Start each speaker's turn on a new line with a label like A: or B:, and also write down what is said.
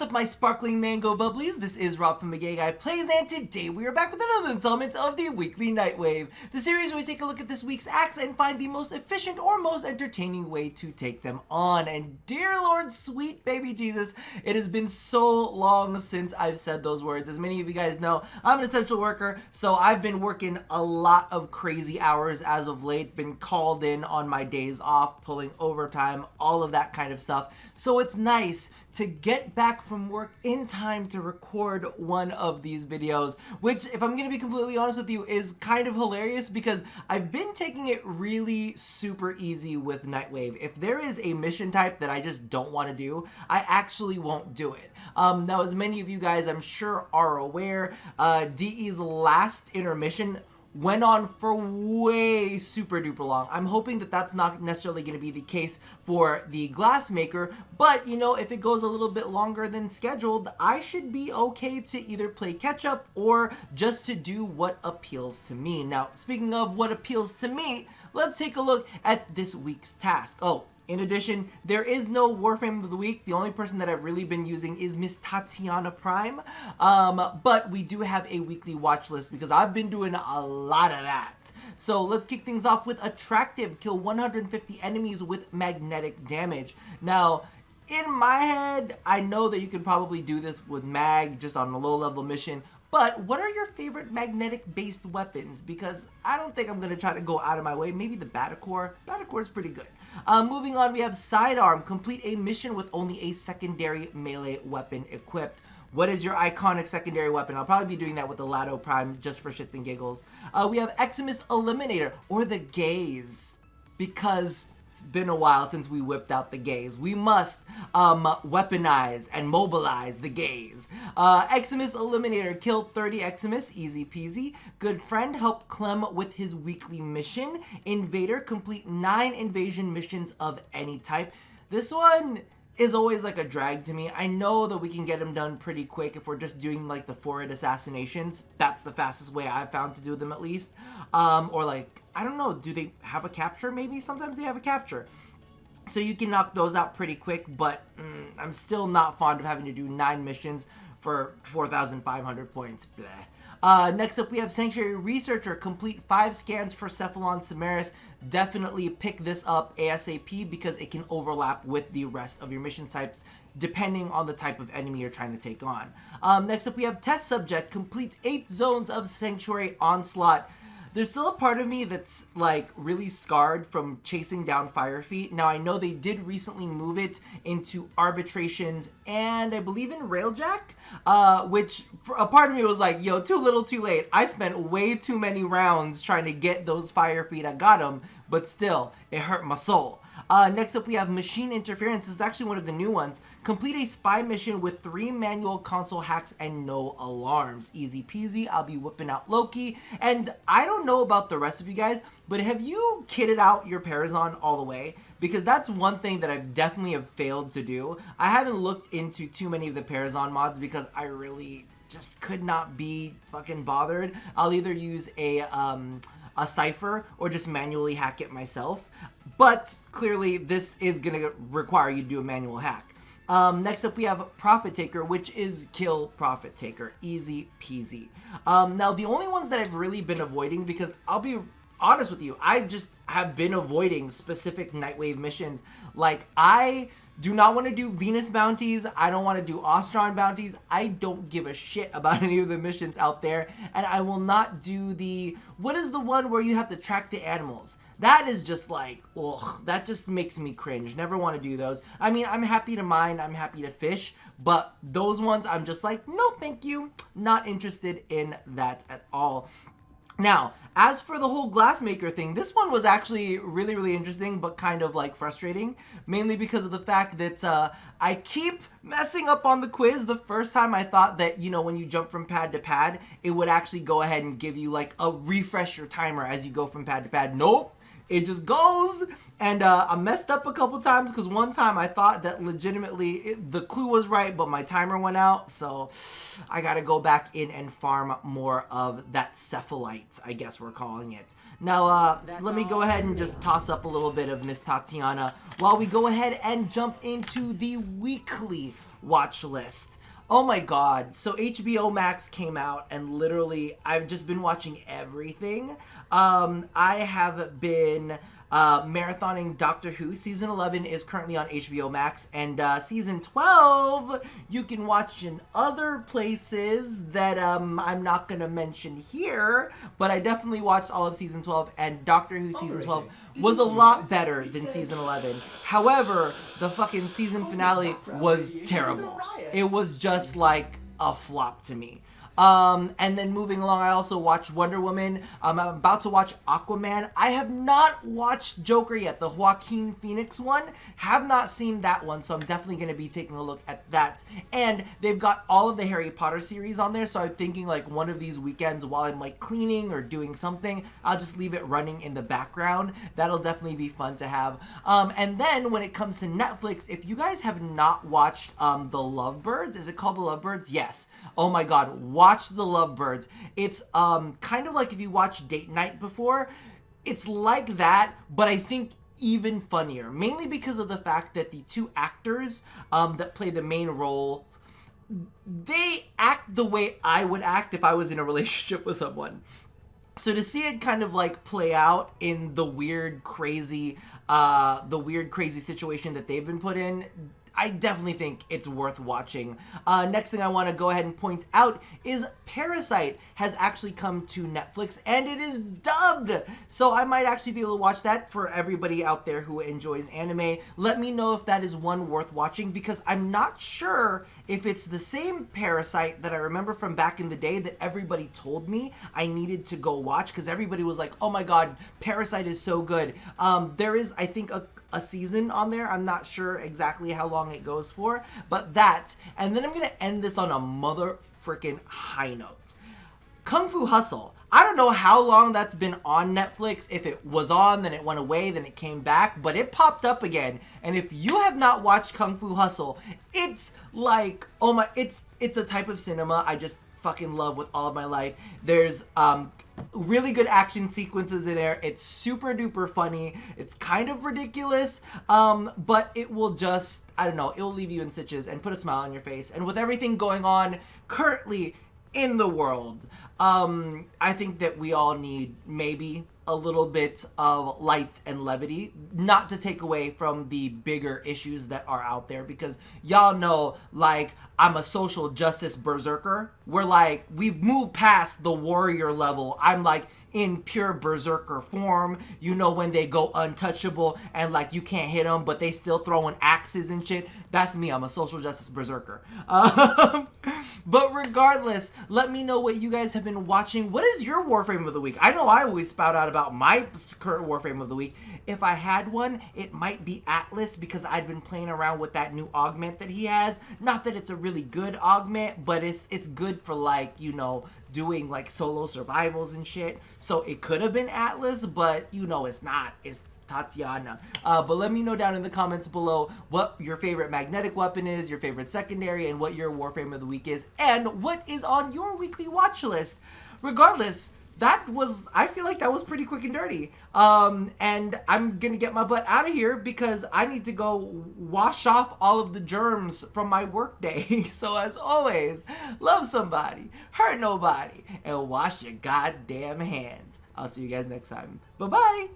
A: What's up, my sparkling mango bubblies? This is Rob from the Gay Guy Plays, and today we are back with another installment of the Weekly Nightwave, the series where we take a look at this week's acts and find the most efficient or most entertaining way to take them on. And dear Lord, sweet baby Jesus, it has been so long since I've said those words. As many of you guys know, I'm an essential worker, so I've been working a lot of crazy hours as of late, been called in on my days off, pulling overtime, all of that kind of stuff. So it's nice to get back from work in time to record one of these videos, which, if I'm gonna be completely honest with you, is kind of hilarious because I've been taking it really super easy with Nightwave. If there is a mission type that I just don't want to do, I actually won't do it. Now, as many of you guys I'm sure are aware, DE's last intermission went on for way super duper long. I'm hoping that that's not necessarily going to be the case for the Glassmaker, but you know, if it goes a little bit longer than scheduled, I should be okay to either play catch up or just to do what appeals to me. Now, speaking of what appeals to me, let's take a look at this week's task. Oh, in addition, there is no Warframe of the Week. The only person that I've really been using is Miss Tatiana Prime. But we do have a weekly watch list because I've been doing a lot of that. So let's kick things off with Attractive. Kill 150 enemies with magnetic damage. Now, in my head, I know that you can probably do this with mag just on a low level mission. But what are your favorite magnetic-based weapons? Because I don't think I'm going to try to go out of my way. Maybe the Batacore. Batacore is pretty good. Moving on, we have Sidearm. Complete a mission with only a secondary melee weapon equipped. What is your iconic secondary weapon? I'll probably be doing that with the Lado Prime just for shits and giggles. We have Eximus Eliminator, or the Gaze. Because it's been a while since we whipped out the Gaze. We must weaponize and mobilize the Gaze. Eximus Eliminator, kill 30 Eximus, easy peasy. Good Friend, help Clem with his weekly mission. Invader, complete 9 invasion missions of any type. This one is always like a drag to me. I know that we can get them done pretty quick if we're just doing like the 4-hit assassinations. That's the fastest way I've found to do them, at least. Or like, I don't know, do they have a capture maybe? Sometimes they have a capture. So you can knock those out pretty quick, but I'm still not fond of having to do 9 missions for 4,500 points. Bleh. Next up, we have Sanctuary Researcher. Complete 5 scans for Cephalon Samaris. Definitely pick this up ASAP because it can overlap with the rest of your mission types depending on the type of enemy you're trying to take on. Next up, we have Test Subject. Complete 8 zones of Sanctuary Onslaught. There's still a part of me that's like really scarred from chasing down Fire Feet. Now, I know they did recently move it into Arbitrations and I believe in Railjack, which for a part of me was like, yo, too little too late. I spent way too many rounds trying to get those Fire Feet. I got them, but still, it hurt my soul. Next up, we have Machine Interference. This is actually one of the new ones. Complete a spy mission with 3 manual console hacks and no alarms. Easy peasy. I'll be whipping out Loki. And I don't know about the rest of you guys, but have you kitted out your Parazon all the way? Because that's one thing that I've definitely have failed to do. I haven't looked into too many of the Parazon mods because I really just could not be fucking bothered. I'll either use a cipher or just manually hack it myself. But clearly this is going to require you to do a manual hack. Next up, we have Profit Taker, which is kill Profit Taker. Easy peasy. Now, the only ones that I've really been avoiding, because I'll be honest with you, I just have been avoiding specific Nightwave missions. Like, I do not want to do Venus bounties. I don't want to do Ostron bounties. I don't give a shit about any of the missions out there. And I will not do the... What is the one where you have to track the animals? That is just like, ugh, that just makes me cringe. Never want to do those. I mean, I'm happy to mine. I'm happy to fish. But those ones, I'm just like, no, thank you. Not interested in that at all. Now, as for the whole Glassmaker thing, this one was actually really, really interesting, but kind of like frustrating, mainly because of the fact that I keep messing up on the quiz. The first time I thought that, you know, when you jump from pad to pad, it would actually go ahead and give you like a refresh your timer as you go from pad to pad. Nope. It just goes, and I messed up a couple times because one time I thought that legitimately the clue was right, but my timer went out, so I gotta go back in and farm more of that cephalite, I guess we're calling it. Now, let me go ahead and just toss up a little bit of Miss Tatiana while we go ahead and jump into the weekly watch list. Oh my god. So HBO Max came out and literally I've just been watching everything. I have been marathoning Doctor Who. Season 11 is currently on HBO Max, and season 12 you can watch in other places that I'm not gonna mention here, but I definitely watched all of season 12, and Doctor Who season 12 was a lot better than season 11. However, the fucking season finale was terrible. It was just like a flop to me. And then moving along, I also watched Wonder Woman. I'm about to watch Aquaman. I have not watched Joker yet, the Joaquin Phoenix one. Have not seen that one, so I'm definitely going to be taking a look at that. And they've got all of the Harry Potter series on there, so I'm thinking like one of these weekends while I'm like cleaning or doing something, I'll just leave it running in the background. That'll definitely be fun to have. And then when it comes to Netflix, if you guys have not watched The Lovebirds, is it called The Lovebirds? Yes. Oh my god, watch The Lovebirds. It's kind of like if you watched Date Night before. It's like that, but I think even funnier. Mainly because of the fact that the two actors that play the main roles, they act the way I would act if I was in a relationship with someone. So to see it kind of like play out in the weird, crazy situation that they've been put in, I definitely think it's worth watching. Next thing I want to go ahead and point out is Parasite has actually come to Netflix, and it is dubbed. So I might actually be able to watch that. For everybody out there who enjoys anime, let me know if that is one worth watching, because I'm not sure if it's the same Parasite that I remember from back in the day that everybody told me I needed to go watch, because everybody was like, oh my god, Parasite is so good. There is, I think, a season on there. I'm not sure exactly how long it goes for, but that, and then I'm gonna end this on a mother freaking high note. Kung Fu Hustle. I don't know how long that's been on Netflix. If it was on, then it went away, then it came back, but it popped up again. And if you have not watched Kung Fu Hustle, it's like, oh my, it's the type of cinema I just fucking love with all of my life. There's really good action sequences in there. It's super duper funny. It's kind of ridiculous, but it will just, I don't know, it will leave you in stitches and put a smile on your face. And with everything going on currently in the world, I think that we all need maybe a little bit of light and levity, not to take away from the bigger issues that are out there, because y'all know, like, I'm a social justice berserker. We're like, we've moved past the warrior level. I'm like in pure berserker form, you know, when they go untouchable and like you can't hit them but they still throwing axes and shit. That's me. I'm a social justice berserker. But regardless, let me know what you guys have been watching. What is your Warframe of the week? I know I always spout out about my current Warframe of the week. If I had one, it might be Atlas, because I'd been playing around with that new augment that he has. Not that it's a really good augment, but it's good for, like, you know, doing like solo survivals and shit. So it could have been Atlas, but you know it's not. It's Tatiana. But let me know down in the comments below what your favorite magnetic weapon is, your favorite secondary, and what your Warframe of the week is, and what is on your weekly watch list. Regardless, that was, I feel like that was pretty quick and dirty. And I'm gonna get my butt out of here because I need to go wash off all of the germs from my work day. So as always, love somebody, hurt nobody, and wash your goddamn hands. I'll see you guys next time. Bye-bye.